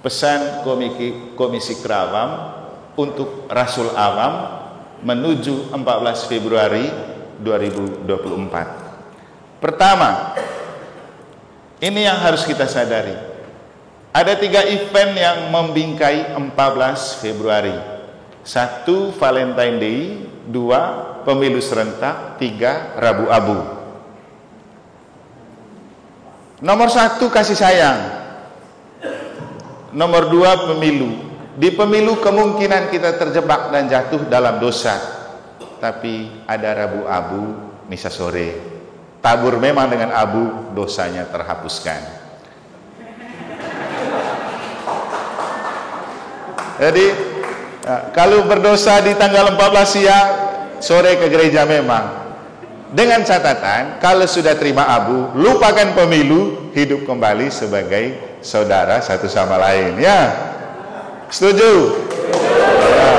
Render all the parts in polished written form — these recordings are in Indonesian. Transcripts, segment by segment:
pesan Komisi Kerawam untuk Rasul Awam menuju 14 Februari 2024. Pertama, ini yang harus kita sadari. Ada 3 event yang membingkai 14 Februari. 1, Valentine Day. 2, pemilu serentak. 3, Rabu Abu. Nomor 1, kasih sayang. Nomor 2, pemilu. Di pemilu kemungkinan kita terjebak dan jatuh dalam dosa. Tapi ada Rabu Abu, misa sore. Tabur memang dengan abu, dosanya terhapuskan. Jadi kalau berdosa di tanggal 14 siang, sore ke gereja memang. Dengan catatan, kalau sudah terima abu, lupakan pemilu, hidup kembali sebagai saudara satu sama lain. Ya, setuju? Ya.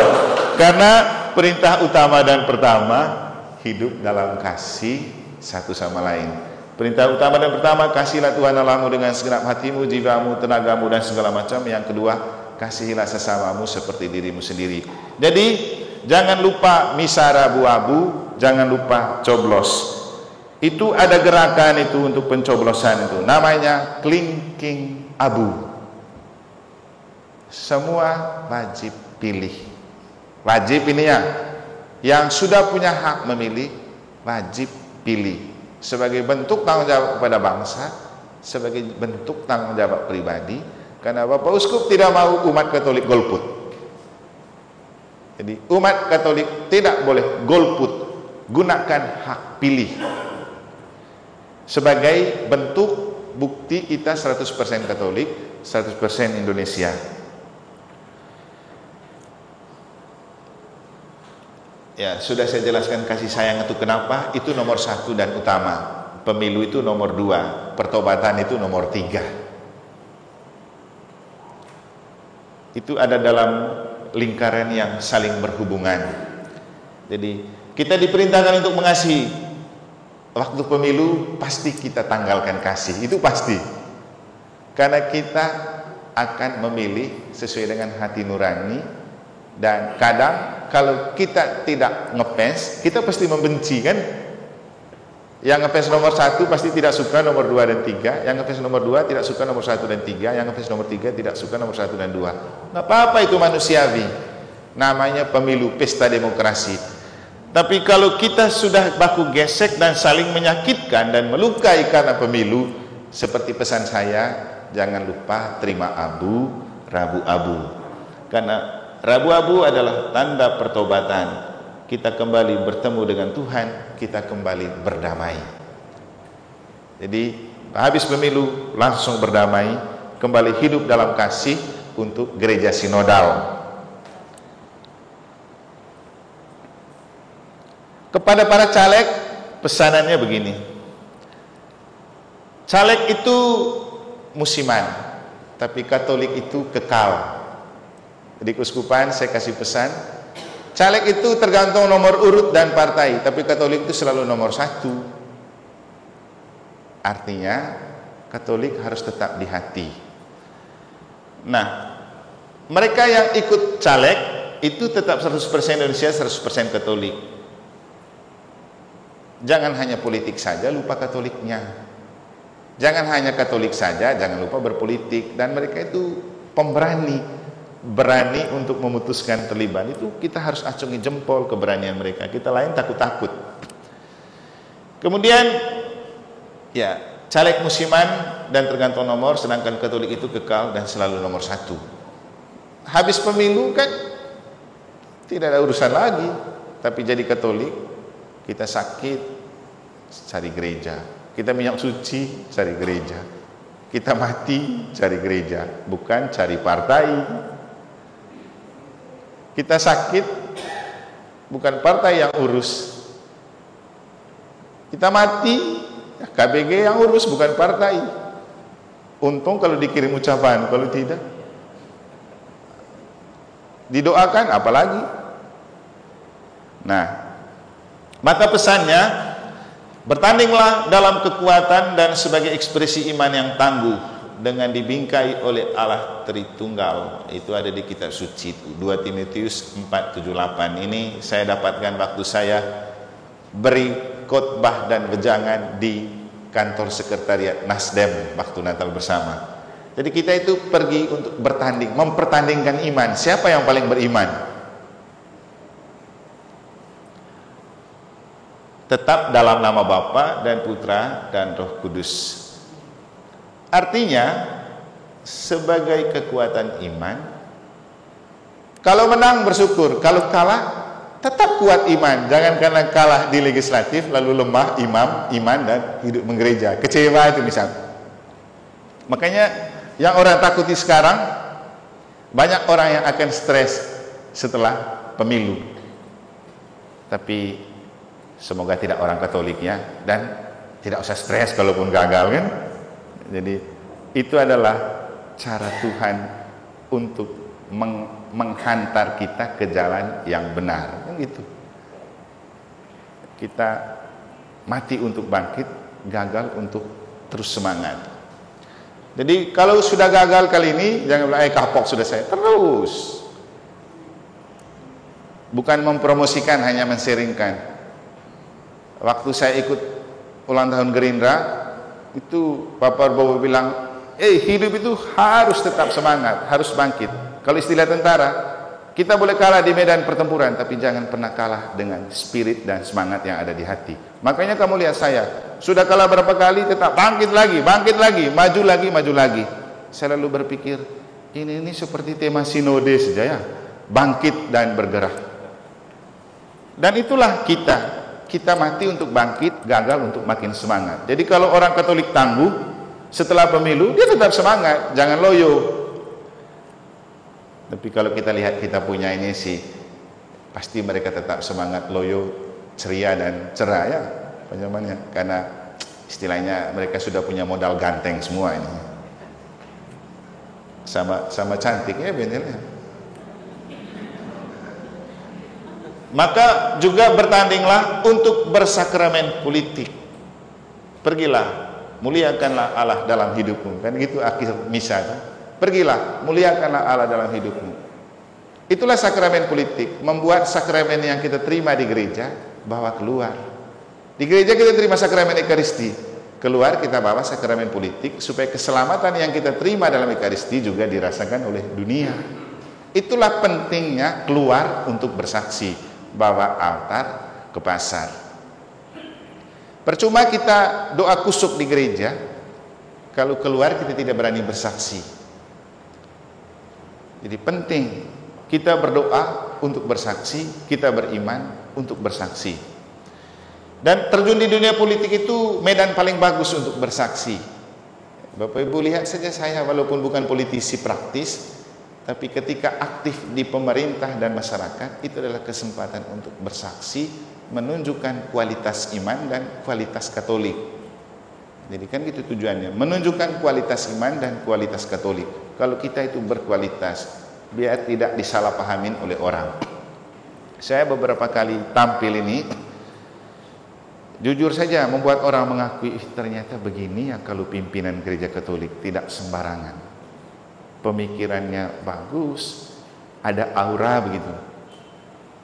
Karena perintah utama dan pertama, hidup dalam kasih satu sama lain. Perintah utama dan pertama, kasihlah Tuhan Allahmu dengan segenap hatimu, jiwamu, tenagamu, dan segala macam. Yang kedua, kasihilah sesamamu seperti dirimu sendiri. Jadi jangan lupa misa Rabu Abu, jangan lupa coblos. Itu ada gerakan itu untuk pencoblosan itu, namanya kelingking abu. Semua wajib pilih. Wajib ini ya, yang sudah punya hak memilih wajib pilih sebagai bentuk tanggung jawab kepada bangsa, sebagai bentuk tanggung jawab pribadi. Karena Bapak Uskup tidak mau umat Katolik golput. Jadi umat Katolik tidak boleh golput. Gunakan hak pilih sebagai bentuk bukti kita 100% Katolik, 100% Indonesia. Ya, sudah saya jelaskan kasih sayang itu kenapa. Itu nomor 1 dan utama. Pemilu itu nomor 2, pertobatan itu nomor 3. Itu ada dalam lingkaran yang saling berhubungan. Jadi kita diperintahkan untuk mengasihi. Waktu pemilu pasti kita tanggalkan kasih, itu pasti. Karena kita akan memilih sesuai dengan hati nurani. Dan kadang kalau kita tidak ngefans, kita pasti membenci kan. Yang ngefans nomor 1 pasti tidak suka nomor 2 dan 3. Yang ngefans nomor 2 tidak suka nomor 1 dan 3. Yang ngefans nomor 3 tidak suka nomor 1 dan 2. Nggak apa-apa, itu manusiawi. Namanya pemilu, pesta demokrasi. Tapi kalau kita sudah baku gesek dan saling menyakitkan dan melukai karena pemilu, seperti pesan saya, jangan lupa terima abu, Rabu Abu. Karena Rabu Abu adalah tanda pertobatan. Kita kembali bertemu dengan Tuhan, kita kembali berdamai. Jadi habis pemilu langsung berdamai, kembali hidup dalam kasih untuk gereja sinodal. Kepada para caleg, pesanannya begini. Caleg itu musiman, tapi Katolik itu kekal. Di keuskupan saya kasih pesan, caleg itu tergantung nomor urut dan partai, tapi Katolik itu selalu nomor 1. Artinya Katolik harus tetap di hati. Nah, mereka yang ikut caleg itu tetap 100% Indonesia, 100% Katolik. Jangan hanya politik saja, lupa Katoliknya. Jangan hanya Katolik saja, jangan lupa berpolitik. Dan mereka itu pemberani, berani untuk memutuskan terlibat. Itu kita harus acungi jempol keberanian mereka. Kita lain takut-takut. Kemudian ya, caleg musiman dan tergantung nomor, sedangkan Katolik itu kekal dan selalu nomor 1. Habis pemilu kan tidak ada urusan lagi. Tapi jadi Katolik, kita sakit cari gereja, kita minyak suci cari gereja, kita mati cari gereja, bukan cari partai. Kita sakit bukan partai yang urus, kita mati KBG yang urus, bukan partai. Untung kalau dikirim ucapan, kalau tidak didoakan apalagi. Nah, maka pesannya, bertandinglah dalam kekuatan dan sebagai ekspresi iman yang tangguh, dengan dibingkai oleh Allah Tritunggal. Itu ada di kitab suci 2 Timotius 4:7-8. Ini saya dapatkan waktu saya beri khotbah dan wejangan di kantor sekretariat Nasdem waktu Natal bersama. Jadi kita itu pergi untuk bertanding, mempertandingkan iman. Siapa yang paling beriman? Tetap dalam nama Bapa dan Putra dan Roh Kudus. Artinya, sebagai kekuatan iman, kalau menang bersyukur, kalau kalah tetap kuat iman. Jangan karena kalah di legislatif lalu lemah iman dan hidup menggereja. Kecewa itu misalnya. Makanya yang orang takuti sekarang, banyak orang yang akan stres setelah pemilu. Tapi semoga tidak orang Katoliknya, dan tidak usah stres kalaupun gagal kan. Jadi itu adalah cara Tuhan untuk menghantar kita ke jalan yang benar, kan gitu. Kita mati untuk bangkit, gagal untuk terus semangat. Jadi kalau sudah gagal kali ini, jangan bilang kapok sudah saya, terus. Bukan mempromosikan, hanya men-sharingkan. Waktu saya ikut ulang tahun Gerindra, itu Pak Prabowo bilang, hidup itu harus tetap semangat, harus bangkit. Kalau istilah tentara, kita boleh kalah di medan pertempuran, tapi jangan pernah kalah dengan spirit dan semangat yang ada di hati. Makanya kamu lihat saya, sudah kalah berapa kali, tetap bangkit lagi, maju lagi. Saya lalu berpikir, ini seperti tema sinode saja ya, bangkit dan bergerak. Dan itulah kita mati untuk bangkit, gagal untuk makin semangat. Jadi kalau orang Katolik tangguh setelah pemilu, dia tetap semangat, jangan loyo. Tapi kalau kita lihat kita punya ini sih, pasti mereka tetap semangat, loyo, ceria dan cerah ya, penyamannya. Karena istilahnya mereka sudah punya modal ganteng semua ini. Sama cantik ya bentelnya. Maka juga bertandinglah untuk bersakramen politik. Pergilah, muliakanlah Allah dalam hidupmu. Kan gitu akhir misa kan? Pergilah, muliakanlah Allah dalam hidupmu. Itulah sakramen politik, membuat sakramen yang kita terima di gereja bawa keluar. Di gereja kita terima sakramen Ekaristi, keluar kita bawa sakramen politik supaya keselamatan yang kita terima dalam Ekaristi juga dirasakan oleh dunia. Itulah pentingnya keluar untuk bersaksi. Bawa altar ke pasar. Percuma kita doa kusuk di gereja kalau keluar kita tidak berani bersaksi. Jadi penting kita berdoa untuk bersaksi, kita beriman untuk bersaksi. Dan terjun di dunia politik itu medan paling bagus untuk bersaksi. Bapak Ibu lihat saja saya, walaupun bukan politisi praktis, tapi ketika aktif di pemerintah dan masyarakat, itu adalah kesempatan untuk bersaksi, menunjukkan kualitas iman dan kualitas Katolik. Jadi kan gitu tujuannya, menunjukkan kualitas iman dan kualitas Katolik. Kalau kita itu berkualitas, biar tidak disalahpahamin oleh orang. Saya beberapa kali tampil ini, jujur saja membuat orang mengakui, ternyata begini ya kalau pimpinan gereja Katolik, tidak sembarangan. Pemikirannya bagus, ada aura begitu.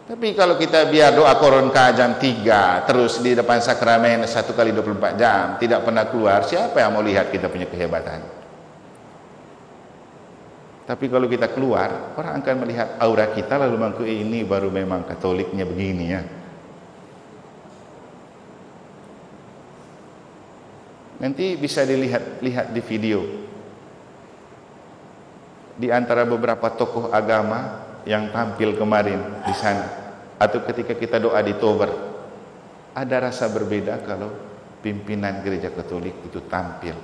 Tapi kalau kita biar doa koronka jam 3 terus di depan sakramen 1 kali 24 jam tidak pernah keluar, siapa yang mau lihat kita punya kehebatan? Tapi kalau kita keluar, orang akan melihat aura kita lalu mengaku ini baru memang Katoliknya begini ya. Nanti bisa dilihat di video. Di antara beberapa tokoh agama yang tampil kemarin di sana, atau ketika kita doa di Tober, ada rasa berbeda kalau pimpinan gereja Katolik itu tampil.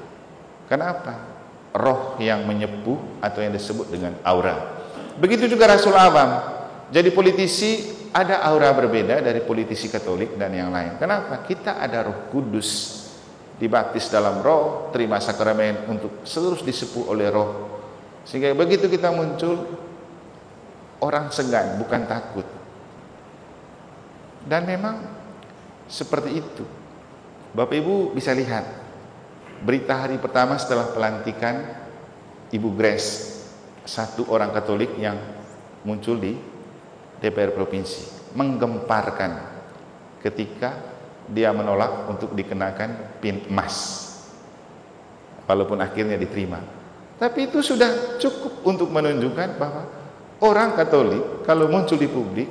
Kenapa? Roh yang menyepuh atau yang disebut dengan aura. Begitu juga Rasul Awam. Jadi politisi ada aura berbeda dari politisi Katolik dan yang lain. Kenapa? Kita ada Roh Kudus, dibaptis dalam Roh, terima sakramen untuk terus disepuh oleh Roh. Sehingga begitu kita muncul, orang segan, bukan takut. Dan memang seperti itu. Bapak Ibu bisa lihat berita hari pertama setelah pelantikan Ibu Grace, satu orang Katolik yang muncul di DPR Provinsi, menggemparkan ketika dia menolak untuk dikenakan pin emas, walaupun akhirnya diterima. Tapi itu sudah cukup untuk menunjukkan bahwa orang Katolik kalau muncul di publik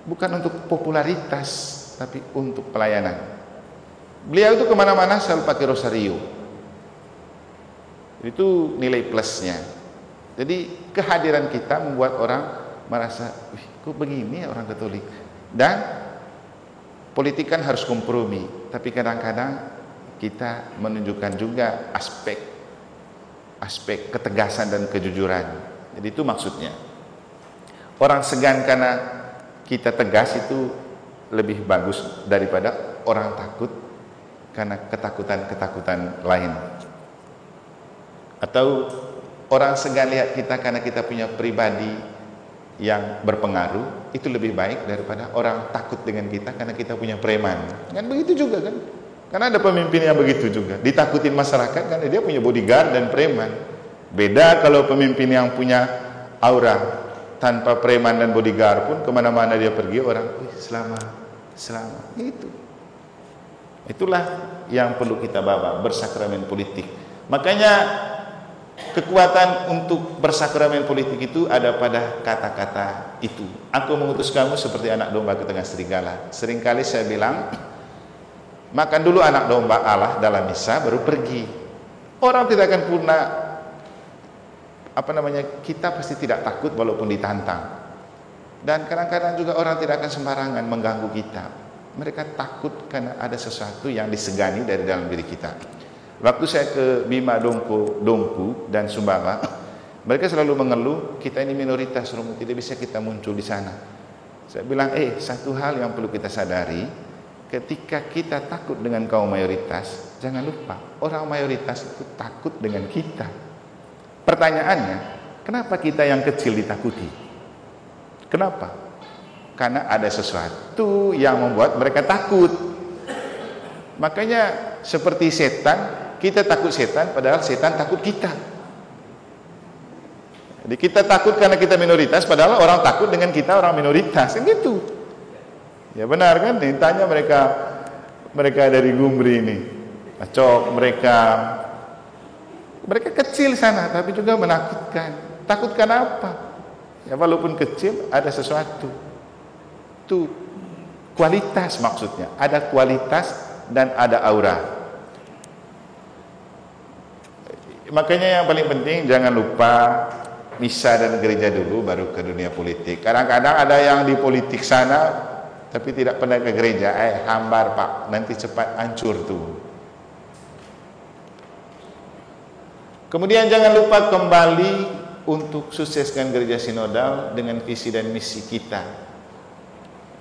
bukan untuk popularitas, tapi untuk pelayanan. Beliau itu kemana-mana selalu pakai rosario. Itu nilai plusnya. Jadi kehadiran kita membuat orang merasa, wih, kok begini ya orang Katolik. Dan politik kan harus kompromi, tapi kadang-kadang kita menunjukkan juga aspek ketegasan dan kejujuran. Jadi itu maksudnya. Orang segan karena kita tegas itu lebih bagus daripada orang takut karena ketakutan-ketakutan lain. Atau orang segan lihat kita karena kita punya pribadi yang berpengaruh, itu lebih baik daripada orang takut dengan kita karena kita punya preman. Kan begitu juga kan? Karena ada pemimpin yang begitu juga, ditakutin masyarakat karena dia punya bodyguard dan preman. Beda kalau pemimpin yang punya aura, tanpa preman dan bodyguard pun kemana-mana dia pergi orang, selamat. Itulah yang perlu kita bawa, bersakramen politik. Makanya kekuatan untuk bersakramen politik itu ada pada kata-kata itu. Aku mengutus kamu seperti anak domba ke tengah serigala. Seringkali saya bilang, makan dulu anak domba Allah dalam misa baru pergi. Orang tidak akan pernah kita pasti tidak takut walaupun ditantang. Dan kadang-kadang juga orang tidak akan sembarangan mengganggu kita. Mereka takut karena ada sesuatu yang disegani dari dalam diri kita. Waktu saya ke Bima Dongku dan Sumbawa, mereka selalu mengeluh, kita ini minoritas, Romo, tidak bisa kita muncul di sana. Saya bilang, satu hal yang perlu kita sadari, ketika kita takut dengan kaum mayoritas, jangan lupa, orang mayoritas itu takut dengan kita. Pertanyaannya, kenapa kita yang kecil ditakuti? Kenapa? Karena ada sesuatu yang membuat mereka takut. Makanya seperti setan, kita takut setan, padahal setan takut kita. Jadi kita takut karena kita minoritas, padahal orang takut dengan kita orang minoritas, kan gitu. Ya benar kan? Tanya mereka dari Gumbri ini, Acok, mereka kecil sana, tapi juga menakutkan. Takutkan apa? Ya walaupun kecil, ada sesuatu. Itu kualitas maksudnya. Ada kualitas dan ada aura. Makanya yang paling penting jangan lupa misa dan gereja dulu baru ke dunia politik. Kadang-kadang ada yang di politik sana tapi tidak pernah ke gereja. Hambar Pak, nanti cepat hancur tuh. Kemudian jangan lupa kembali untuk sukseskan gereja sinodal dengan visi dan misi kita.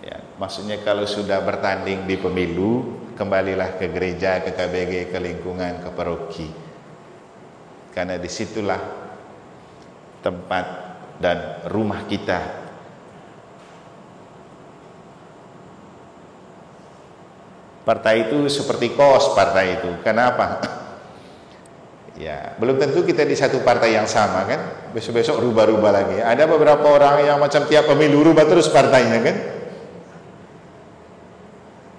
Ya, maksudnya kalau sudah bertanding di pemilu, kembalilah ke gereja, ke KBG, ke lingkungan, ke paroki. Karena disitulah tempat dan rumah kita. Partai itu seperti kos partai itu. Kenapa? Ya, belum tentu kita di satu partai yang sama kan. Besok-besok rubah-rubah lagi. Ada beberapa orang yang macam tiap pemilu rubah terus partainya kan.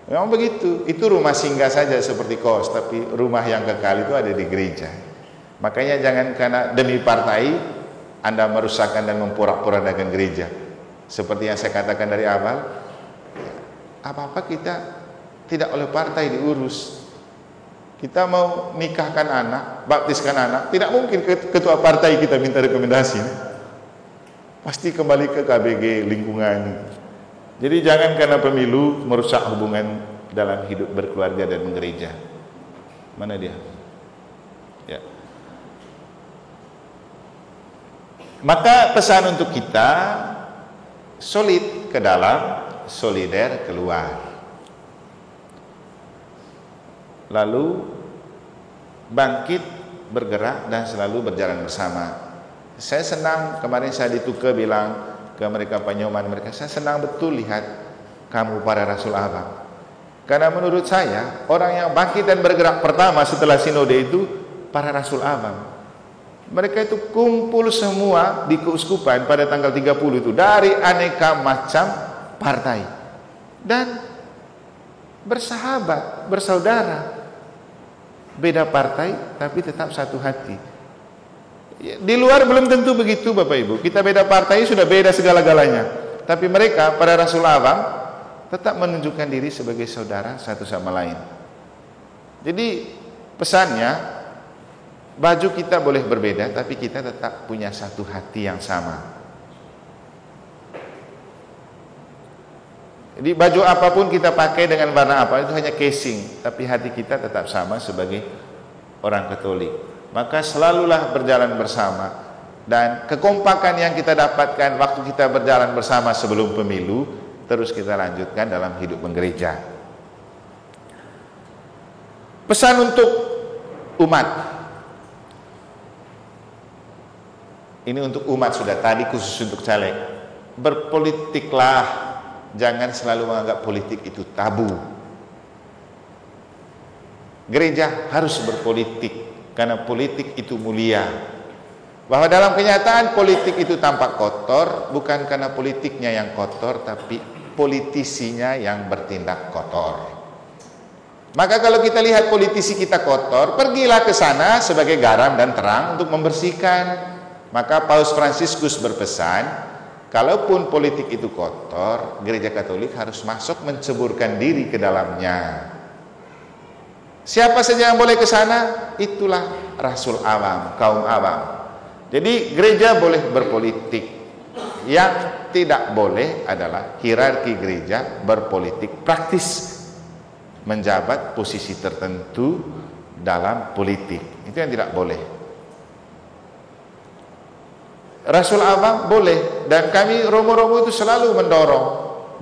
Memang begitu. Itu rumah singgah saja seperti kos, tapi rumah yang kekal itu ada di gereja. Makanya jangan karena demi partai Anda merusakkan dan memporak-porandakan gereja. Seperti yang saya katakan dari awal, apa-apa kita tidak oleh partai diurus. Kita mau nikahkan anak, baptiskan anak, tidak mungkin ketua partai kita minta rekomendasi. Pasti kembali ke KBG lingkungan. Jadi jangan karena pemilu merusak hubungan dalam hidup berkeluarga dan bergereja. Mana dia? Ya. Maka pesan untuk kita, solid ke dalam, solider keluar. Lalu bangkit, bergerak dan selalu berjalan bersama. Saya senang kemarin saya ditukar bilang ke mereka Panyoman, saya senang betul lihat kamu para Rasul Abang. Karena menurut saya orang yang bangkit dan bergerak pertama setelah sinode itu para Rasul Abang. Mereka itu kumpul semua di keuskupan pada tanggal 30 itu dari aneka macam partai dan bersahabat, bersaudara. Beda partai tapi tetap satu hati. Di luar belum tentu begitu Bapak Ibu. Kita beda partai sudah beda segala-galanya. Tapi mereka para rasul awam tetap menunjukkan diri sebagai saudara satu sama lain. Jadi pesannya, baju kita boleh berbeda, tapi kita tetap punya satu hati yang sama. Jadi baju apapun kita pakai dengan warna apa, itu hanya casing, tapi hati kita tetap sama sebagai orang Katolik. Maka selalulah berjalan bersama. Dan kekompakan yang kita dapatkan waktu kita berjalan bersama sebelum pemilu, terus kita lanjutkan dalam hidup menggereja. Pesan untuk umat. Ini untuk umat sudah, tadi khusus untuk caleg. Berpolitiklah, jangan selalu menganggap politik itu tabu. Gereja harus berpolitik, karena politik itu mulia. Bahwa dalam kenyataan politik itu tampak kotor, bukan karena politiknya yang kotor, tapi politisinya yang bertindak kotor. Maka kalau kita lihat politisi kita kotor, pergilah ke sana sebagai garam dan terang untuk membersihkan. Maka Paus Fransiskus berpesan, kalaupun politik itu kotor, gereja Katolik harus masuk menceburkan diri ke dalamnya. Siapa saja yang boleh ke sana, itulah rasul awam, kaum awam. Jadi gereja boleh berpolitik. Yang tidak boleh adalah hierarki gereja berpolitik praktis, menjabat posisi tertentu dalam politik. Itu yang tidak boleh. Rasul awam boleh, dan kami Romo-Romo itu selalu mendorong.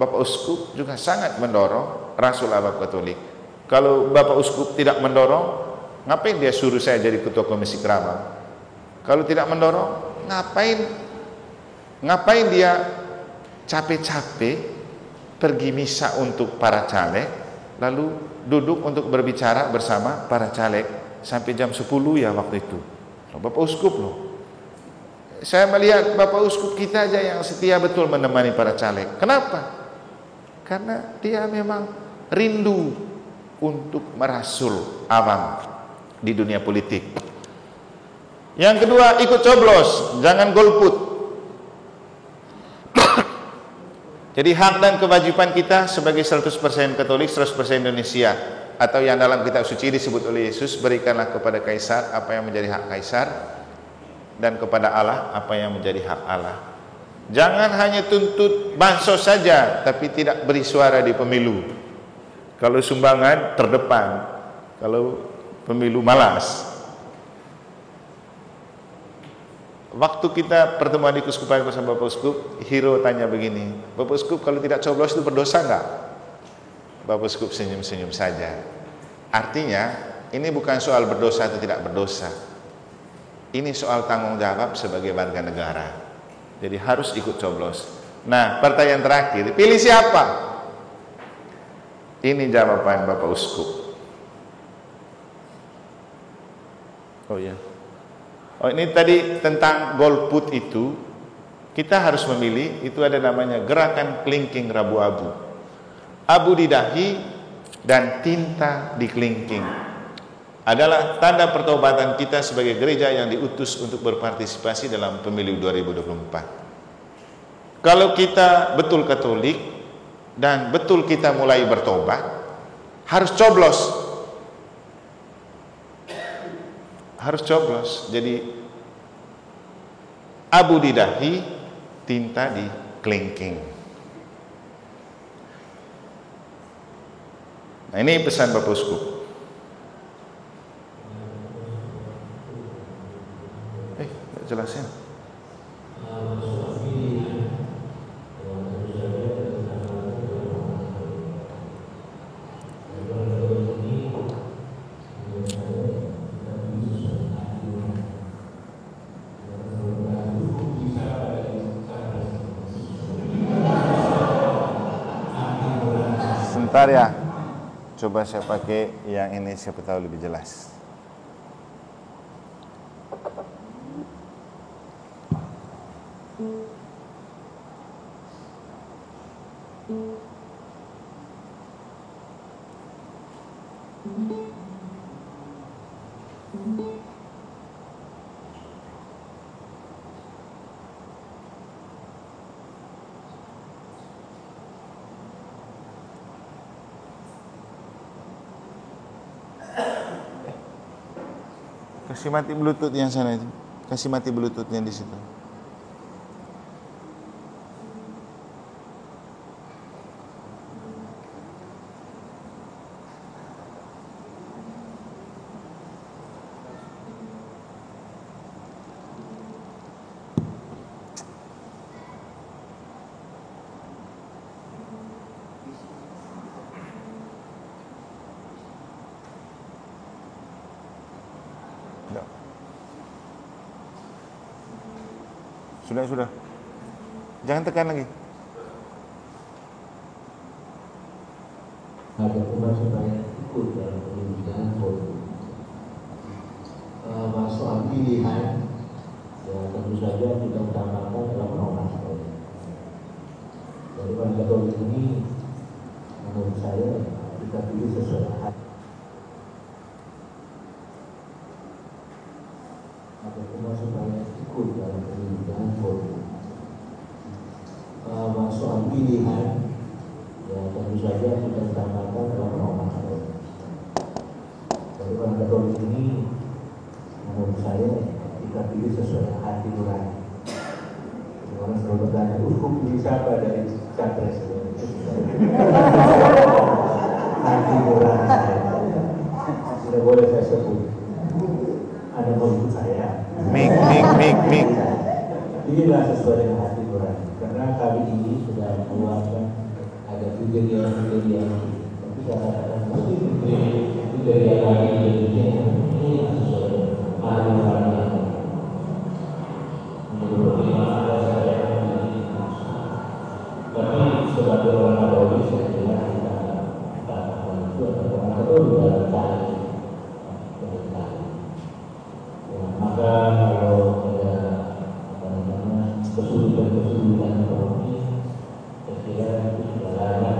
Bapak Uskup juga sangat mendorong Rasul awam Katolik. Kalau Bapak Uskup tidak mendorong, ngapain dia suruh saya jadi ketua komisi kerabat? Kalau tidak mendorong, ngapain dia capek-capek pergi misa untuk para caleg, lalu duduk untuk berbicara bersama para caleg sampai jam 10 ya waktu itu. Bapak Uskup loh. Saya melihat Bapak Uskup kita aja yang setia betul menemani para caleg. Kenapa? Karena dia memang rindu untuk merasul awam di dunia politik. Yang kedua, ikut coblos, jangan golput. Jadi hak dan kewajiban kita sebagai 100% Katolik, 100% Indonesia, atau yang dalam kitab suci disebut oleh Yesus, berikanlah kepada Kaisar apa yang menjadi hak Kaisar, dan kepada Allah apa yang menjadi hak Allah. Jangan hanya tuntut bansos saja tapi tidak beri suara di pemilu. Kalau sumbangan terdepan, kalau pemilu malas. Waktu kita pertemuan di keuskupan bersama Bapak Uskup, Hiro tanya begini, Bapak Uskup kalau tidak coblos itu berdosa enggak? Bapak Uskup senyum-senyum saja. Artinya ini bukan soal berdosa atau tidak berdosa. Ini soal tanggung jawab sebagai warga negara. Jadi harus ikut coblos. Nah, pertanyaan terakhir, pilih siapa? Ini jawaban Bapak Uskup. Oh ya. Oh, ini tadi tentang golput itu, kita harus memilih, itu ada namanya gerakan kelingking Rabu Abu. Abu di dahi dan tinta di kelingking. Adalah tanda pertobatan kita sebagai gereja yang diutus untuk berpartisipasi dalam pemilu 2024. Kalau kita betul Katolik dan betul kita mulai bertobat, harus coblos. Harus coblos. Jadi abu di dahi, tinta di kelingking. Nah, ini pesan Bapak Uskup. Jelasnya. Sebentar ya. Coba saya pakai yang ini, siapa tahu lebih jelas. Kasih mati Bluetooth yang sana itu. Kasih mati Bluetoothnya di situ. Sudah. Jangan tekan lagi. Ada teman supaya ikut dalam pendidikan politik. Soal pilihan, ya tentu saja kita utamakan dalam orang Katolik. Dari orang Katolik ini, menurut saya kita pilih sesuai hati. Ada teman supaya ikut dalam pendidikan politik. Soal pilihan, ya tentu saja kita utamakan dalam orang Katolik. Dari orang Katolik ini, menurut saya kita pilih sesuai hati nurani. Orang selalu bertanya, hukum pilih siapa dari capres? Hati nurani saya. Tidak boleh saya sebut. Ada menurut saya. Mik. Pilihlah sesuai dengan hati nurani. Karena kami ini sudah mengeluarkan ada kriteria, tapi saya katakan mesti kriteria kami Indonesia ini sesuai hati nurani. Menurut ada saya tapi sebagai orang Katolik saya kira kita katakan itu adalah orang Katolik dalam cari. Maka kalau ada kesulitan ekonomi, saya kira itu sudah layak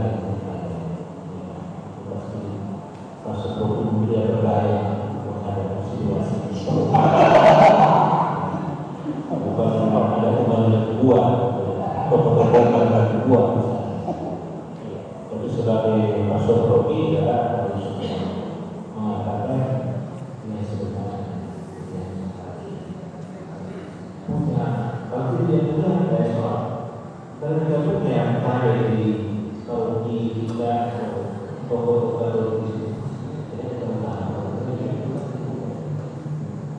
pasti masuk hukum dia berbahaya menghadapi situasi. Bukan ada kembali buah atau pekerjaan buah. Tapi sebagai masuk roki ya harus mengatakan ini sebenarnya. Kalau dia punya ada soal, kalau dia punya yang terakhir di Saudi kita toko-toko di sini, saya tentang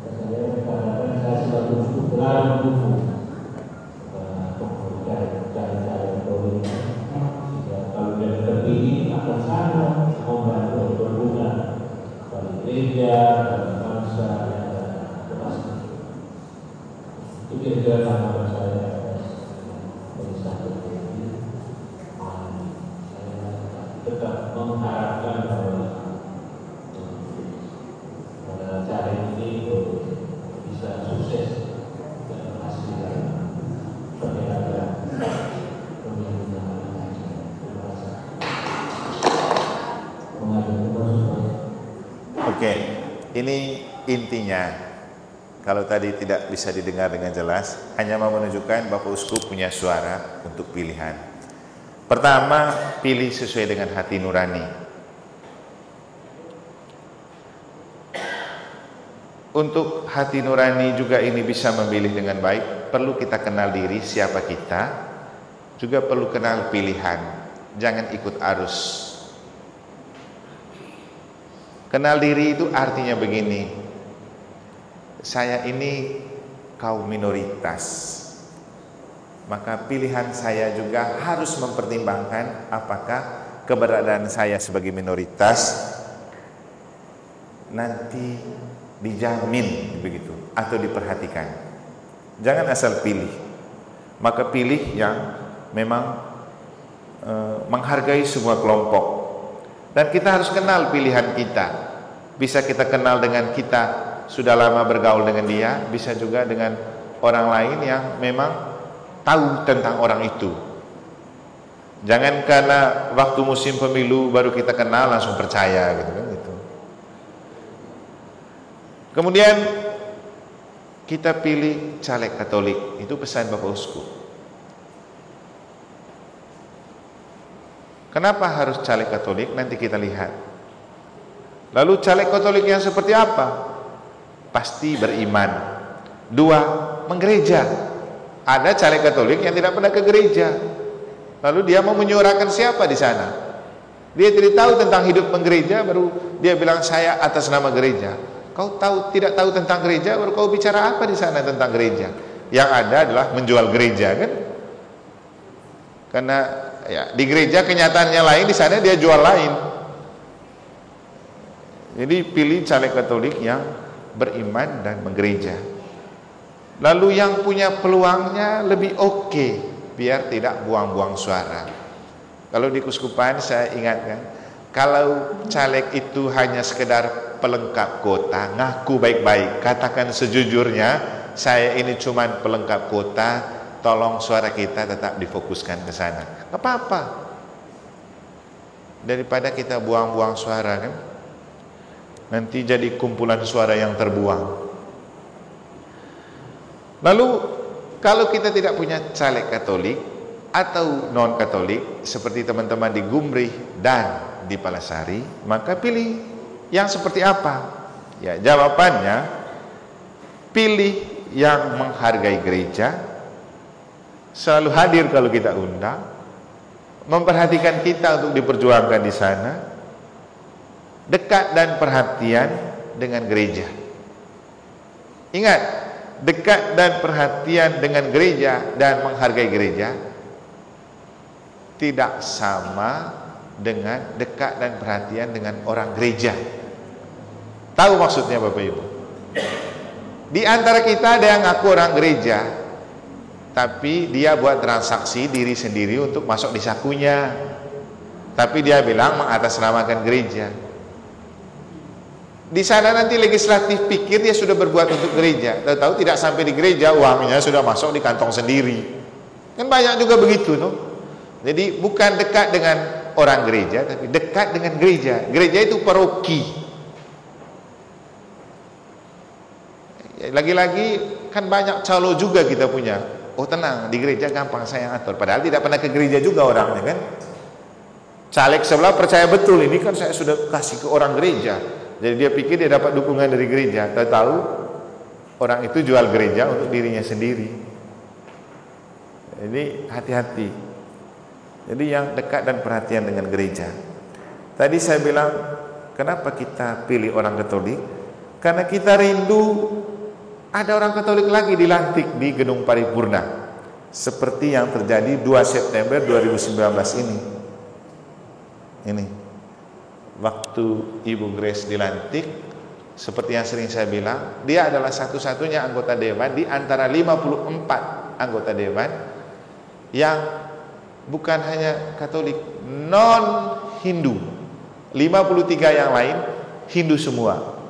saya katakan saya selalu dalam buku cara-cara politik. Kalau dia terpilih akan sangat membantu berhubungan bagi gereja, bangsa, itu juga tanggapan saya dari satu ini. Saya tetap mengharapkan bahwa pada cara ini bisa sukses dan berhasil penyelenggaraan pemilu yang akan Oke, ini intinya. Kalau tadi tidak bisa didengar dengan jelas, hanya mau menunjukkan Bapak Uskup punya suara untuk pilihan. Pertama, pilih sesuai dengan hati nurani. Untuk hati nurani juga ini bisa memilih dengan baik, perlu kita kenal diri siapa kita, juga perlu kenal pilihan. Jangan ikut arus. Kenal diri itu artinya begini. Saya ini kaum minoritas, maka pilihan saya juga harus mempertimbangkan apakah keberadaan saya sebagai minoritas nanti dijamin begitu atau diperhatikan. Jangan asal pilih, maka pilih yang memang menghargai semua kelompok. Dan kita harus kenal pilihan kita. Bisa kita kenal dengan kita sudah lama bergaul dengan dia, bisa juga dengan orang lain yang memang tahu tentang orang itu. Jangan karena waktu musim pemilu baru kita kenal langsung percaya gitu kan gitu. Kemudian kita pilih caleg Katolik, itu pesan Bapak Uskup. Kenapa harus caleg Katolik? Nanti kita lihat. Lalu caleg Katolik yang seperti apa? Pasti beriman. 2, menggereja. Ada caleg Katolik yang tidak pernah ke gereja. Lalu dia mau menyuarakan siapa di sana? Dia tidak tahu tentang hidup menggereja, baru dia bilang saya atas nama gereja. Kau tidak tahu tentang gereja, baru kau bicara apa di sana tentang gereja? Yang ada adalah menjual gereja, kan? Karena ya, di gereja kenyataannya lain, di sana dia jual lain. Jadi pilih caleg Katolik yang beriman dan menggereja. Lalu yang punya peluangnya lebih oke, biar tidak buang-buang suara. Kalau di Kuskupan saya ingatkan, kalau caleg itu hanya sekedar pelengkap kota, ngaku baik-baik, katakan sejujurnya, saya ini cuma pelengkap kota, tolong suara kita tetap difokuskan ke sana. Gak apa-apa. Daripada kita buang-buang suara kan, nanti jadi kumpulan suara yang terbuang. Lalu kalau kita tidak punya caleg Katolik atau non Katolik seperti teman-teman di Gumrih dan di Palasari, maka pilih yang seperti apa? Ya, jawabannya pilih yang menghargai gereja, selalu hadir kalau kita undang, memperhatikan kita untuk diperjuangkan di sana, dekat dan perhatian dengan gereja. Ingat, dekat dan perhatian dengan gereja dan menghargai gereja tidak sama dengan dekat dan perhatian dengan orang gereja. Tahu maksudnya Bapak Ibu? Di antara kita ada yang ngaku orang gereja, tapi dia buat transaksi diri sendiri untuk masuk di sakunya, tapi dia bilang mengatasnamakan gereja. Di sana nanti legislatif pikir dia sudah berbuat untuk gereja, tahu-tahu tidak sampai di gereja uangnya sudah masuk di kantong sendiri. Kan banyak juga begitu tuh. Jadi bukan dekat dengan orang gereja, tapi dekat dengan gereja. Gereja itu paroki. Lagi-lagi kan banyak calo juga kita punya. Oh tenang, di gereja gampang saya atur. Padahal tidak pernah ke gereja juga orangnya kan. Caleg sebelah percaya betul ini kan saya sudah kasih ke orang gereja. Jadi dia pikir dia dapat dukungan dari gereja, tahu orang itu jual gereja untuk dirinya sendiri. Jadi hati-hati. Jadi yang dekat dan perhatian dengan gereja. Tadi saya bilang, kenapa kita pilih orang Katolik? Karena kita rindu ada orang Katolik lagi dilantik di Gedung Paripurna, seperti yang terjadi 2 September 2019 ini. Ini waktu Ibu Grace dilantik, seperti yang sering saya bilang, dia adalah satu-satunya anggota dewan di antara 54 anggota dewan yang bukan hanya Katolik, non Hindu. 53 yang lain Hindu semua.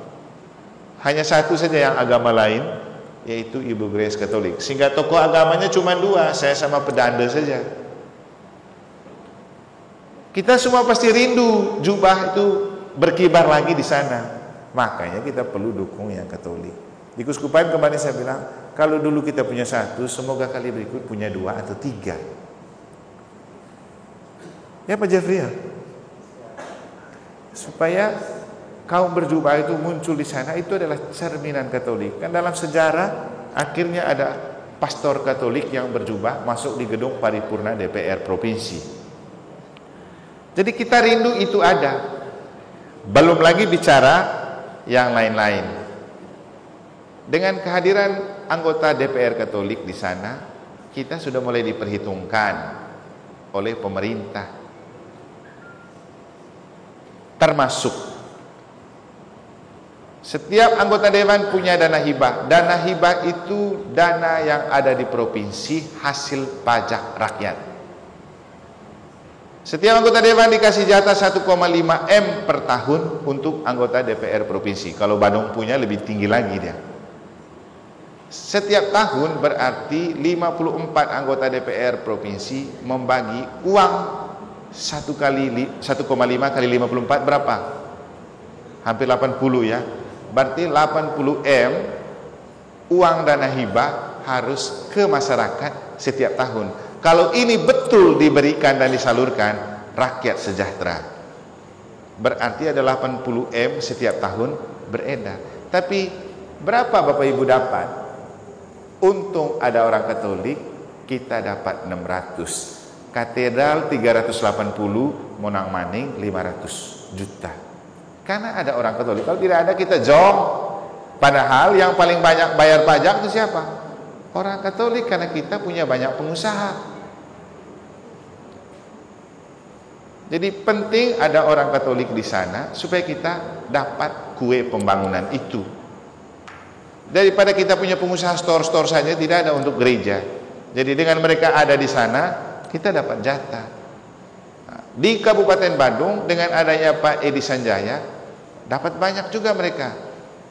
Hanya satu saja yang agama lain, yaitu Ibu Grace Katolik. Sehingga tokoh agamanya cuma 2, saya sama pedanda saja. Kita semua pasti rindu jubah itu berkibar lagi di sana. Makanya kita perlu dukung yang Katolik. Di Kuskupan kemarin saya bilang, kalau dulu kita punya 1, semoga kali berikut punya 2 atau 3. Ya Pak Jeffrey ya? Supaya kaum berjubah itu muncul di sana, itu adalah cerminan Katolik. Kan dalam sejarah akhirnya ada pastor Katolik yang berjubah masuk di gedung paripurna DPR provinsi. Jadi kita rindu itu ada. Belum lagi bicara yang lain-lain. Dengan kehadiran anggota DPR Katolik di sana, kita sudah mulai diperhitungkan oleh pemerintah. Termasuk setiap anggota dewan punya dana hibah. Dana hibah itu dana yang ada di provinsi hasil pajak rakyat. Setiap anggota dewan dikasih jatah 1,5 M per tahun untuk anggota DPR provinsi. Kalau Bandung punya lebih tinggi lagi dia. Setiap tahun berarti 54 anggota DPR provinsi membagi uang 1,5 kali 54 berapa? Hampir 80 ya. Berarti 80 M uang dana hibah harus ke masyarakat setiap tahun. Kalau ini betul diberikan dan disalurkan, rakyat sejahtera. Berarti ada 80 M setiap tahun beredar. Tapi berapa Bapak Ibu dapat? Untung ada orang Katolik, kita dapat 600. Katedral 380, Monang Maning 500 juta. Karena ada orang Katolik. Kalau tidak ada kita jong. Padahal yang paling banyak bayar pajak itu siapa? Orang Katolik, karena kita punya banyak pengusaha. Jadi penting ada orang Katolik di sana supaya kita dapat kue pembangunan itu. Daripada kita punya pengusaha store-store saja, tidak ada untuk gereja. Jadi dengan mereka ada di sana, kita dapat jatah. Di Kabupaten Badung dengan adanya Pak Edi Sanjaya, dapat banyak juga mereka.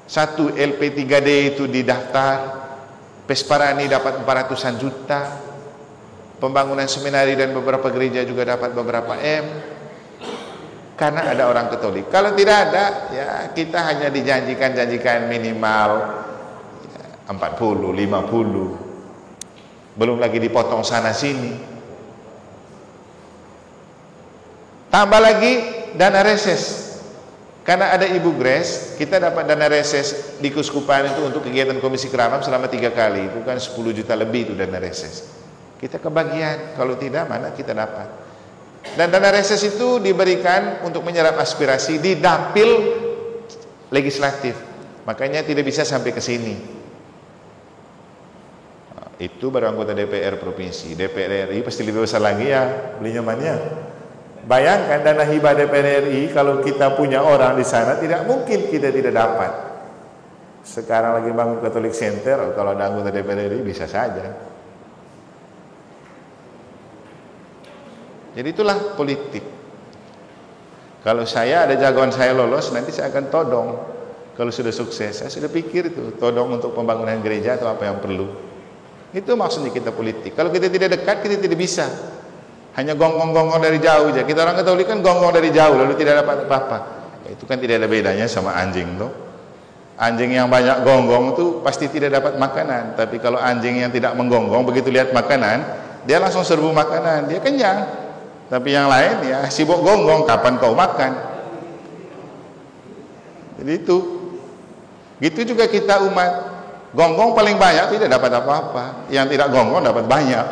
Satu LP3D itu didaftar, Pesparani dapat 400-an juta, pembangunan seminari dan beberapa gereja juga dapat beberapa M. Karena ada orang Katolik. Kalau tidak ada, ya kita hanya dijanjikan minimal 40, 50. Belum lagi dipotong sana sini. Tambah lagi dana reses. Karena ada Ibu Grace, kita dapat dana reses di Kuskupan itu untuk kegiatan Komisi Keramam selama 3 kali. Itu kan 10 juta lebih itu dana reses. Kita kebagian, kalau tidak mana kita dapat. Dan dana reses itu diberikan untuk menyerap aspirasi di dapil legislatif. Makanya tidak bisa sampai ke sini. Itu baru anggota DPR provinsi. DPR RI pasti lebih besar lagi ya beli nyamannya. Bayangkan dana hibah DPR RI, kalau kita punya orang di sana, tidak mungkin kita tidak dapat. Sekarang lagi bangun Catholic Center, kalau ada anggota DPR RI bisa saja. Jadi itulah politik. Kalau saya ada jagoan saya lolos, nanti saya akan todong. Kalau sudah sukses, saya sudah pikir itu todong untuk pembangunan gereja atau apa yang perlu. Itu maksudnya kita politik. Kalau kita tidak dekat, kita tidak bisa. Hanya gonggong-gonggong dari jauh aja. Kita orang Katolik kan gonggong dari jauh lalu tidak dapat apa-apa. Itu kan tidak ada bedanya sama anjing tuh. Anjing yang banyak gonggong itu pasti tidak dapat makanan. Tapi kalau anjing yang tidak menggonggong, begitu lihat makanan, dia langsung serbu makanan, dia kenyang. Tapi yang lain ya sibuk gonggong, kapan kau makan? Jadi itu. Gitu juga kita umat. Gonggong paling banyak tidak dapat apa-apa. Yang tidak gonggong dapat banyak.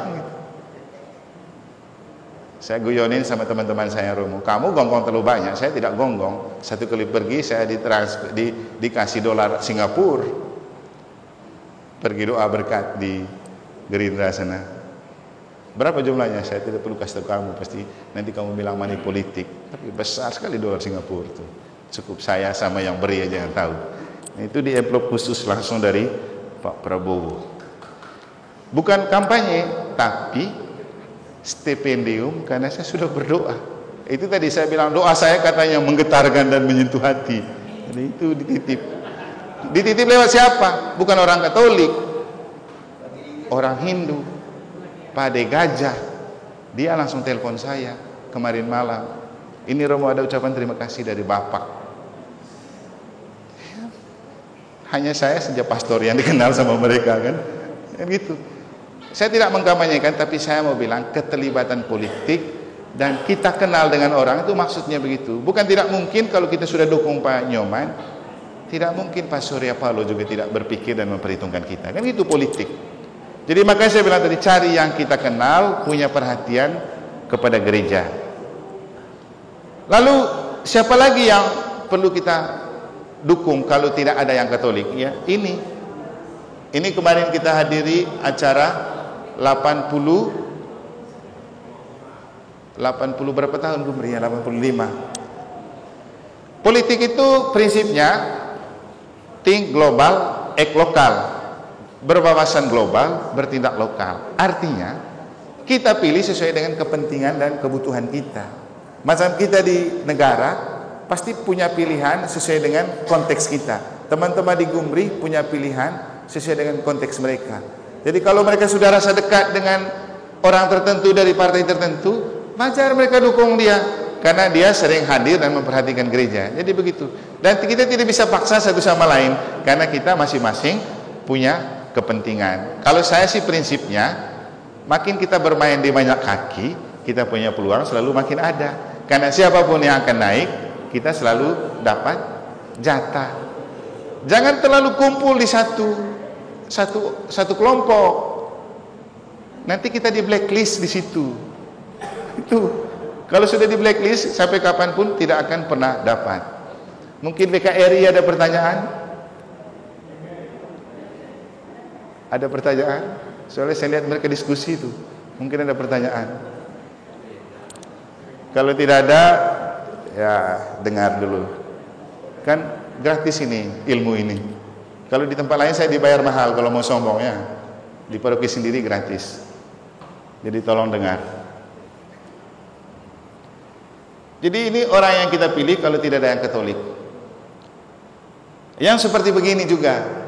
Saya guyonin sama teman-teman saya Romo, kamu gonggong terlalu banyak, saya tidak gonggong. Satu kali pergi saya dikasih dolar Singapura. Pergi doa berkat di Gerindra sana. Berapa jumlahnya? Saya tidak perlu kasih tahu kamu, pasti nanti kamu bilang money politik. Tapi besar sekali dolar Singapura itu. Cukup saya sama yang beri aja yang tahu. Itu di envelope khusus langsung dari Pak Prabowo. Bukan kampanye, tapi stipendium karena saya sudah berdoa. Itu tadi saya bilang doa saya katanya menggetarkan dan menyentuh hati. Jadi itu dititip. Dititip lewat siapa? Bukan orang Katolik, orang Hindu, Pade Gajah. Dia langsung telepon saya kemarin malam. Ini Romo ada ucapan terima kasih dari Bapak. Hanya saya saja pastor yang dikenal sama mereka kan gitu. Saya tidak mengkampanyekan, tapi saya mau bilang keterlibatan politik dan kita kenal dengan orang itu maksudnya begitu. Bukan tidak mungkin kalau kita sudah dukung Pak Nyoman, tidak mungkin Pak Surya Paloh juga tidak berpikir dan memperhitungkan kita. Kan itu politik. Jadi makanya saya bilang tadi, cari yang kita kenal, punya perhatian kepada gereja. Lalu siapa lagi yang perlu kita dukung kalau tidak ada yang Katolik? Ya, ini kemarin kita hadiri acara 80 berapa tahun Gumri ya? 85. Politik itu prinsipnya think global, act lokal. Berwawasan global, bertindak lokal. Artinya kita pilih sesuai dengan kepentingan dan kebutuhan kita. Macam kita di negara pasti punya pilihan sesuai dengan konteks kita. Teman-teman di Gumri punya pilihan sesuai dengan konteks mereka. Jadi kalau mereka sudah rasa dekat dengan orang tertentu dari partai tertentu, wajar mereka dukung dia karena dia sering hadir dan memperhatikan gereja. Jadi begitu. Dan kita tidak bisa paksa satu sama lain karena kita masing-masing punya kepentingan. Kalau saya sih prinsipnya, makin kita bermain di banyak kaki, kita punya peluang selalu makin ada. Karena siapapun yang akan naik, kita selalu dapat jatah. Jangan terlalu kumpul di satu kelompok. Nanti kita di blacklist di situ. Itu kalau sudah di blacklist sampai kapanpun tidak akan pernah dapat. Mungkin BKRI ada pertanyaan? Ada pertanyaan? Soalnya saya lihat mereka diskusi itu. Mungkin ada pertanyaan. Kalau tidak ada, ya dengar dulu. Kan gratis ini ilmu ini. Kalau di tempat lain saya dibayar mahal kalau mau sombong ya. Di paroki sendiri gratis. Jadi tolong dengar. Jadi ini orang yang kita pilih kalau tidak ada yang Katolik. Yang seperti begini juga.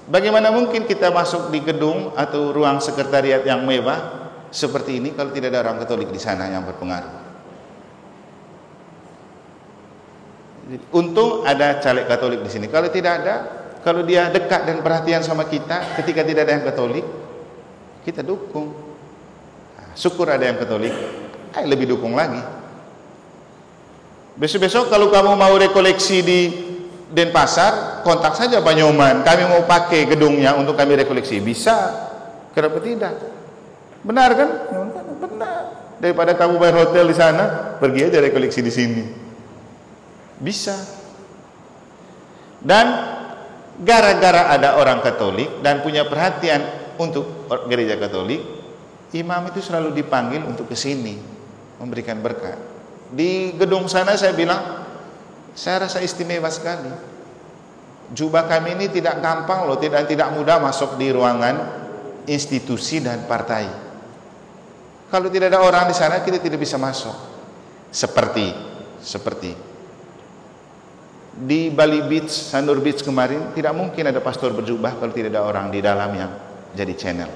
Bagaimana mungkin kita masuk di gedung atau ruang sekretariat yang mewah seperti ini kalau tidak ada orang Katolik di sana yang berpengaruh? Untung ada caleg Katolik di sini. Kalau tidak ada, kalau dia dekat dan perhatian sama kita, ketika tidak ada yang Katolik, kita dukung. Nah, syukur ada yang Katolik, lebih dukung lagi. Besok-besok kalau kamu mau rekoleksi di Denpasar, kontak saja Pak Nyoman. Kami mau pakai gedungnya untuk kami rekoleksi. Bisa. Kenapa tidak? Benar kan? Benar. Daripada kamu bayar hotel di sana, pergi aja rekoleksi di sini. Bisa. Dan gara-gara ada orang Katolik dan punya perhatian untuk gereja Katolik, imam itu selalu dipanggil untuk ke sini memberikan berkat. Di gedung sana saya bilang, saya rasa istimewa sekali. Jubah kami ini tidak gampang loh, tidak mudah masuk di ruangan institusi dan partai. Kalau tidak ada orang di sana, kita tidak bisa masuk. Seperti di Bali Beach, Sanur Beach kemarin, tidak mungkin ada pastor berjubah kalau tidak ada orang di dalam yang jadi channel.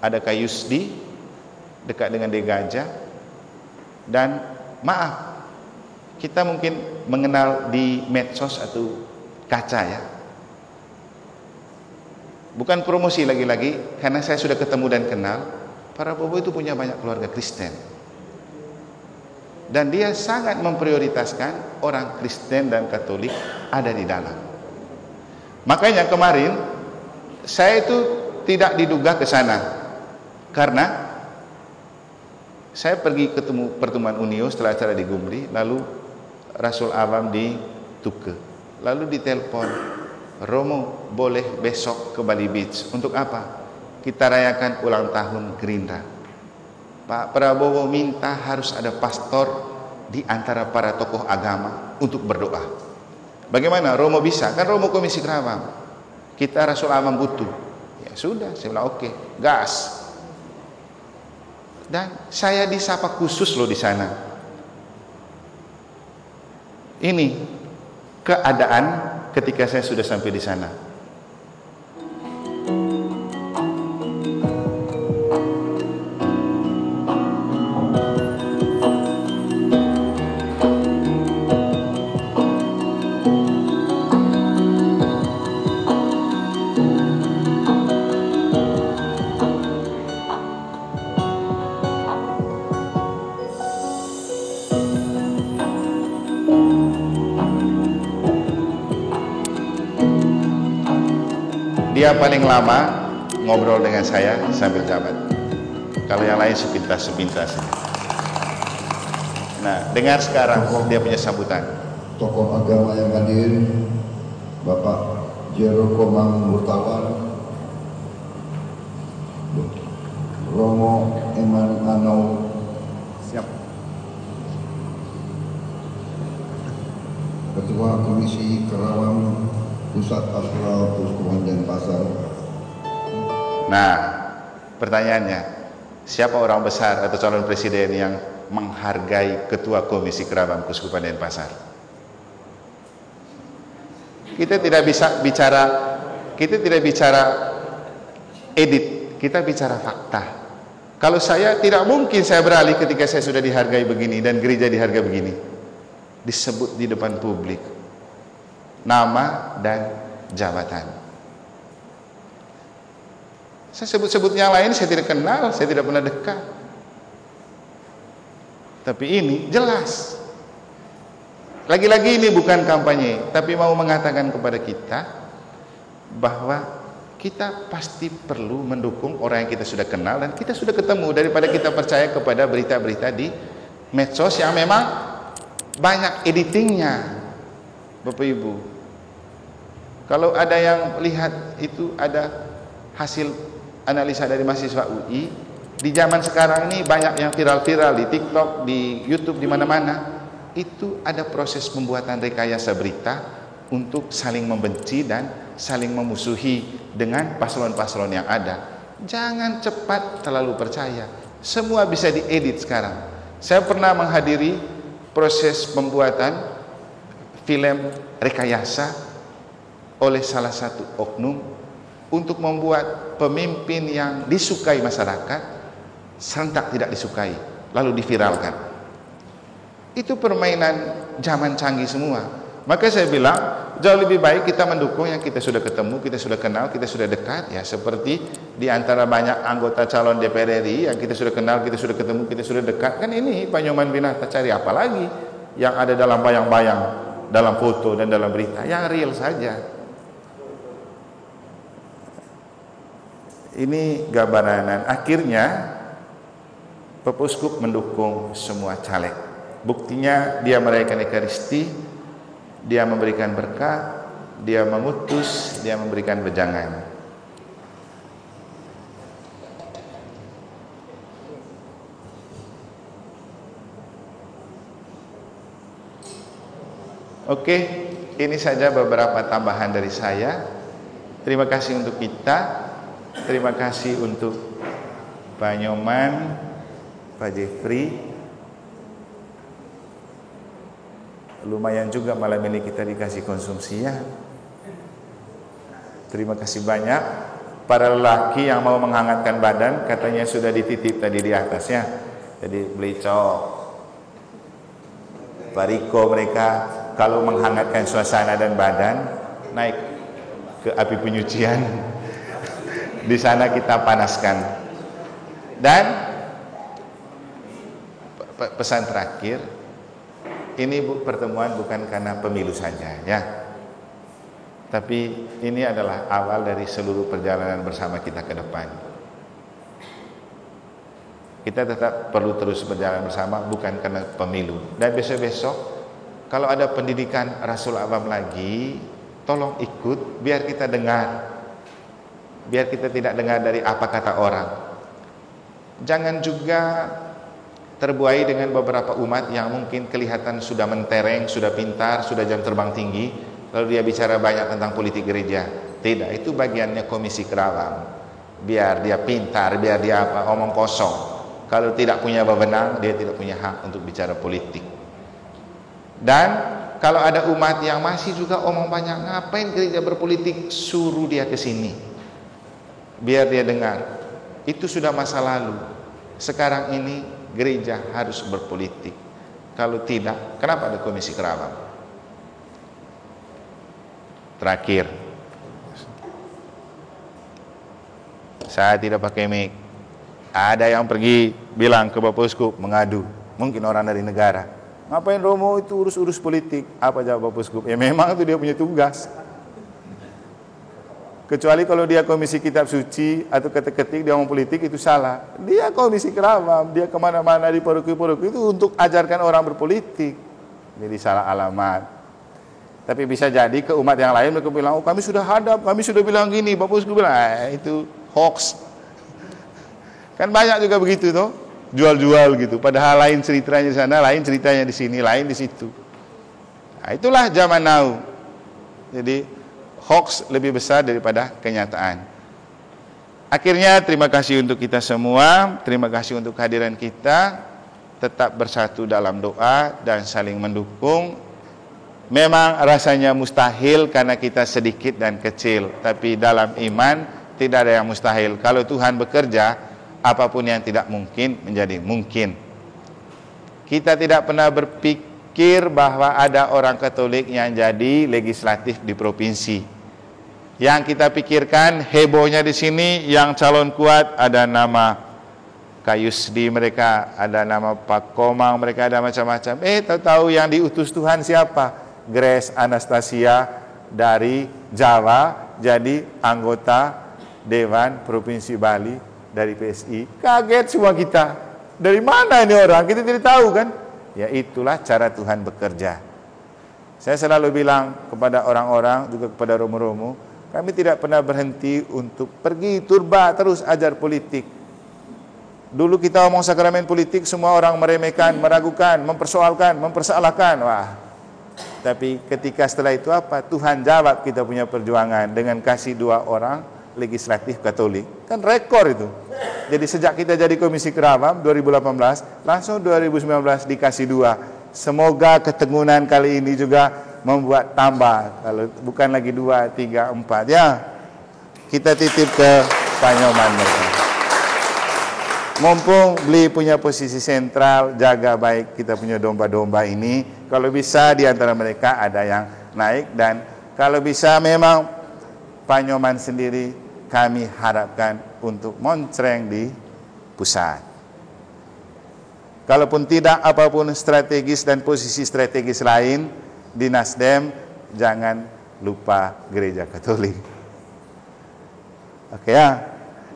Ada Kayusdi dekat dengan De Gajah, dan maaf, kita mungkin mengenal di medsos atau kaca ya. Bukan promosi lagi-lagi, karena saya sudah ketemu dan kenal. Para Bobo itu punya banyak keluarga Kristen. Dan dia sangat memprioritaskan orang Kristen dan Katolik ada di dalam. Makanya kemarin saya itu tidak diduga ke sana. Karena saya pergi ketemu pertemuan Unio setelah acara di Gumri, lalu Rasul Awam di Tuke. Lalu ditelepon, Romo boleh besok ke Bali Beach. Untuk apa? Kita rayakan ulang tahun Gerindra. Pak Prabowo minta harus ada pastor di antara para tokoh agama untuk berdoa. Bagaimana? Romo bisa? Kan Romo Komisi Kerawang. Kita Rasul Awam butuh. Ya sudah, saya bilang oke, gas. Dan saya disapa khusus loh di sana. Ini keadaan ketika saya sudah sampai di sana. Dia paling lama ngobrol dengan saya sambil jabat. Kalau yang lain sepintas-sepintas. Nah, dengar sekarang dia punya sambutan. Tokoh agama yang hadir, Bapak Jero Komang Murtawan, Romo Eman Anau, Siap. Ketua Komisi Kerawang Pusat Pastoral Keuskupan Denpasar. Nah, pertanyaannya, siapa orang besar atau calon presiden yang menghargai Ketua Komisi Kerawang Keuskupan Denpasar? kita tidak bicara edit, kita bicara fakta. Kalau saya, tidak mungkin saya beralih ketika saya sudah dihargai begini dan gereja dihargai begini. Disebut di depan publik nama dan jabatan. Saya sebut-sebut yang lain, saya tidak kenal, saya tidak pernah dekat. Tapi ini jelas. Lagi-lagi ini bukan kampanye, tapi mau mengatakan kepada kita bahwa kita pasti perlu mendukung orang yang kita sudah kenal dan kita sudah ketemu, daripada kita percaya kepada berita-berita di medsos yang memang banyak editingnya. Bapak Ibu, kalau ada yang lihat itu ada hasil analisa dari mahasiswa UI, di zaman sekarang ini banyak yang viral-viral di TikTok, di YouTube, di mana-mana. Itu ada proses pembuatan rekayasa berita untuk saling membenci dan saling memusuhi dengan paslon-paslon yang ada. Jangan cepat terlalu percaya. Semua bisa diedit sekarang. Saya pernah menghadiri proses pembuatan film rekayasa oleh salah satu oknum untuk membuat pemimpin yang disukai masyarakat serentak tidak disukai, lalu diviralkan. Itu permainan zaman canggih semua. Maka saya bilang jauh lebih baik kita mendukung yang kita sudah ketemu, kita sudah kenal, kita sudah dekat, ya, seperti di antara banyak anggota calon DPR RI yang kita sudah kenal, kita sudah ketemu, kita sudah dekat. Kan ini Pak Nyoman Winata, cari apa lagi yang ada dalam bayang-bayang, dalam foto dan dalam berita, yang real saja. Ini gambaran. Akhirnya Bapak Uskup mendukung semua caleg. Buktinya dia merayakan Ekaristi, dia memberikan berkah, dia mengutus, dia memberikan wejangan. Oke, ini saja beberapa tambahan dari saya. Terima kasih untuk kita. Terima kasih untuk Pak Nyoman, Pak Jeffrey. Lumayan juga malam ini kita dikasih konsumsi, ya. Terima kasih banyak. Para lelaki yang mau menghangatkan badan, katanya sudah dititip tadi di atas, ya. Jadi Blecok, Pak Riko, mereka kalau menghangatkan suasana dan badan, naik ke api penyucian. Di sana kita panaskan. Dan pesan terakhir, ini pertemuan bukan karena pemilu saja, ya. Tapi ini adalah awal dari seluruh perjalanan bersama kita ke depan. Kita tetap perlu terus berjalan bersama, bukan karena pemilu. Dan besok-besok kalau ada pendidikan Rasul Awam lagi, tolong ikut biar kita dengar. Biar kita tidak dengar dari apa kata orang. Jangan juga terbuai dengan beberapa umat yang mungkin kelihatan sudah mentereng, sudah pintar, sudah jam terbang tinggi, lalu dia bicara banyak tentang politik gereja. Tidak, itu bagiannya Komisi Kerawang. Biar dia pintar, biar dia apa, omong kosong. Kalau tidak punya wewenang, dia tidak punya hak untuk bicara politik. Dan kalau ada umat yang masih juga omong banyak, ngapain gereja berpolitik, suruh dia ke sini. Biar dia dengar. Itu sudah masa lalu. Sekarang ini gereja harus berpolitik. Kalau tidak, kenapa ada Komisi Kerawang? Terakhir, saya tidak pakai mic. Ada yang pergi bilang ke Bapak Uskup, mengadu, mungkin orang dari negara, ngapain Romo itu urus-urus politik? Apa jawab Bapak Uskup? Ya memang itu dia punya tugas. Kecuali kalau dia komisi kitab suci atau ketik-ketik dia ngomong politik, itu salah. Dia komisi Kerawang, dia kemana-mana di paroki-paroki itu untuk ajarkan orang berpolitik. Jadi salah alamat. Tapi bisa jadi ke umat yang lain mereka bilang, oh kami sudah hadap, kami sudah bilang gini. Bapak Uskup bilang, itu hoax. Kan banyak juga begitu tuh, jual-jual gitu. Padahal lain ceritanya di sana, lain ceritanya di sini, lain di situ. Nah, itulah zaman now. Jadi hoax lebih besar daripada kenyataan. Akhirnya terima kasih untuk kita semua, terima kasih untuk kehadiran kita. Tetap bersatu dalam doa dan saling mendukung. Memang rasanya mustahil karena kita sedikit dan kecil, tapi dalam iman tidak ada yang mustahil. Kalau Tuhan bekerja, apapun yang tidak mungkin menjadi mungkin. Kita tidak pernah berpikir bahwa ada orang Katolik yang jadi legislatif di provinsi. Yang kita pikirkan hebohnya di sini, yang calon kuat ada nama Kayusdi mereka, ada nama Pak Komang mereka, ada macam-macam. Tahu-tahu yang diutus Tuhan siapa? Grace Anastasia dari Jawa jadi anggota Dewan Provinsi Bali dari PSI. Kaget semua kita. Dari mana ini orang? Kita tidak tahu kan? Ya itulah cara Tuhan bekerja. Saya selalu bilang kepada orang-orang, juga kepada romo-romo, kami tidak pernah berhenti untuk pergi turba terus ajar politik. Dulu kita ngomong sakramen politik, semua orang meremehkan, meragukan, mempersoalkan, mempersalahkan. Wah. Tapi ketika setelah itu apa? Tuhan jawab kita punya perjuangan dengan kasih 2 orang legislatif Katolik. Kan rekor itu. Jadi sejak kita jadi Komisi Kerawang 2018, langsung 2019 dikasih 2. Semoga keteguhan kali ini juga membuat tambah. Kalau bukan lagi 2, 3, 4 ya. Kita titip ke Pak Nyoman mereka. Mumpung beli punya posisi sentral, jaga baik kita punya domba-domba ini. Kalau bisa di antara mereka ada yang naik, dan kalau bisa memang Pak Nyoman sendiri kami harapkan untuk moncreng di pusat. Kalaupun tidak, apapun strategis dan posisi strategis lain di Nasdem, jangan lupa Gereja Katolik. Oke ya.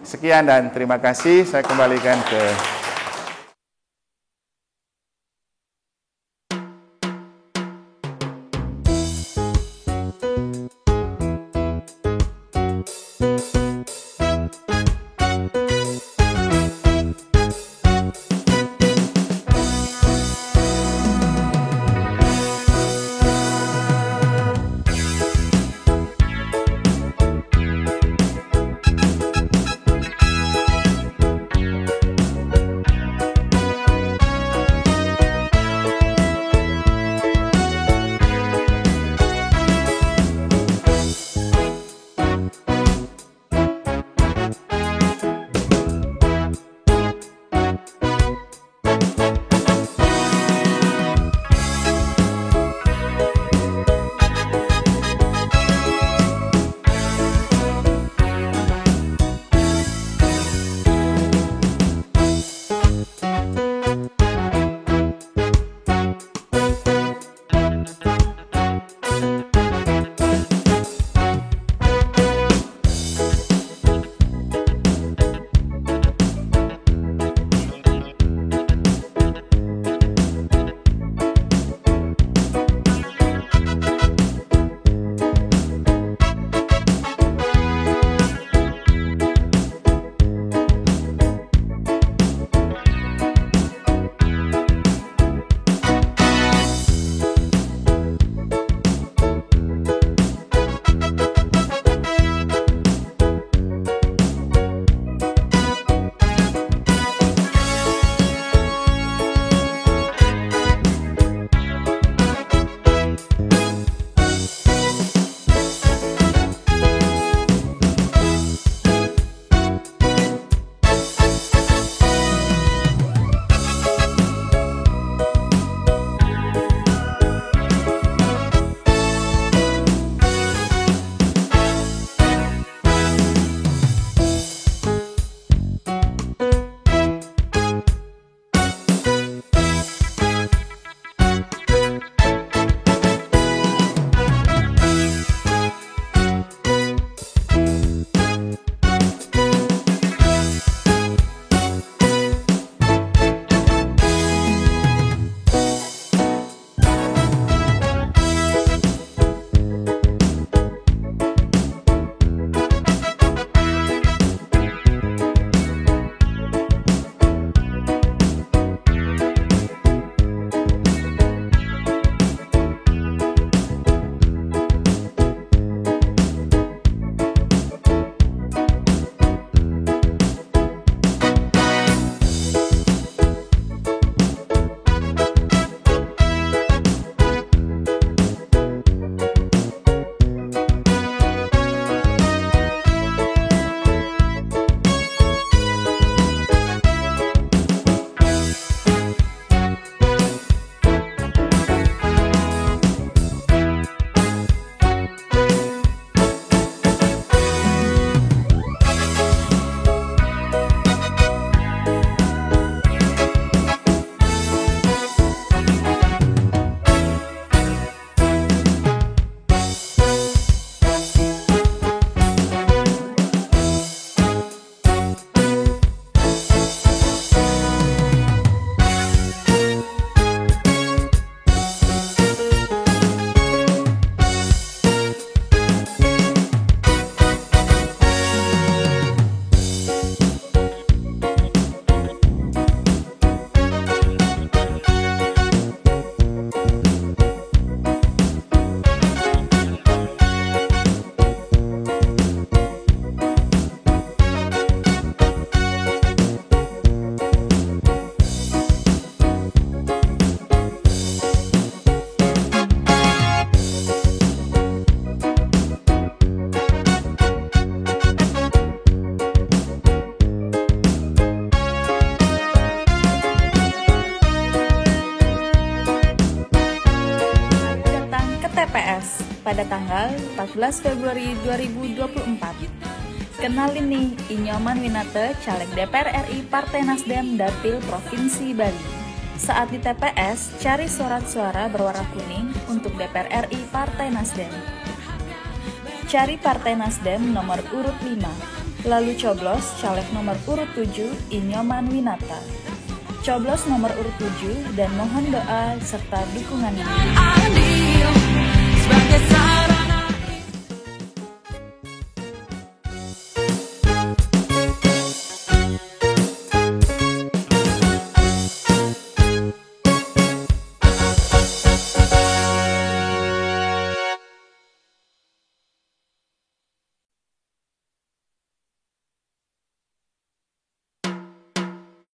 Sekian dan terima kasih. Saya kembalikan ke pada tanggal 14 Februari 2024. Kenalin nih, Inyoman Winata, Caleg DPR RI Partai Nasdem Dapil Provinsi Bali. Saat di TPS, cari surat suara berwarna kuning untuk DPR RI Partai Nasdem. Cari Partai Nasdem nomor urut 5, lalu coblos caleg nomor urut 7 Inyoman Winata. Coblos nomor urut 7 dan mohon doa serta dukungannya.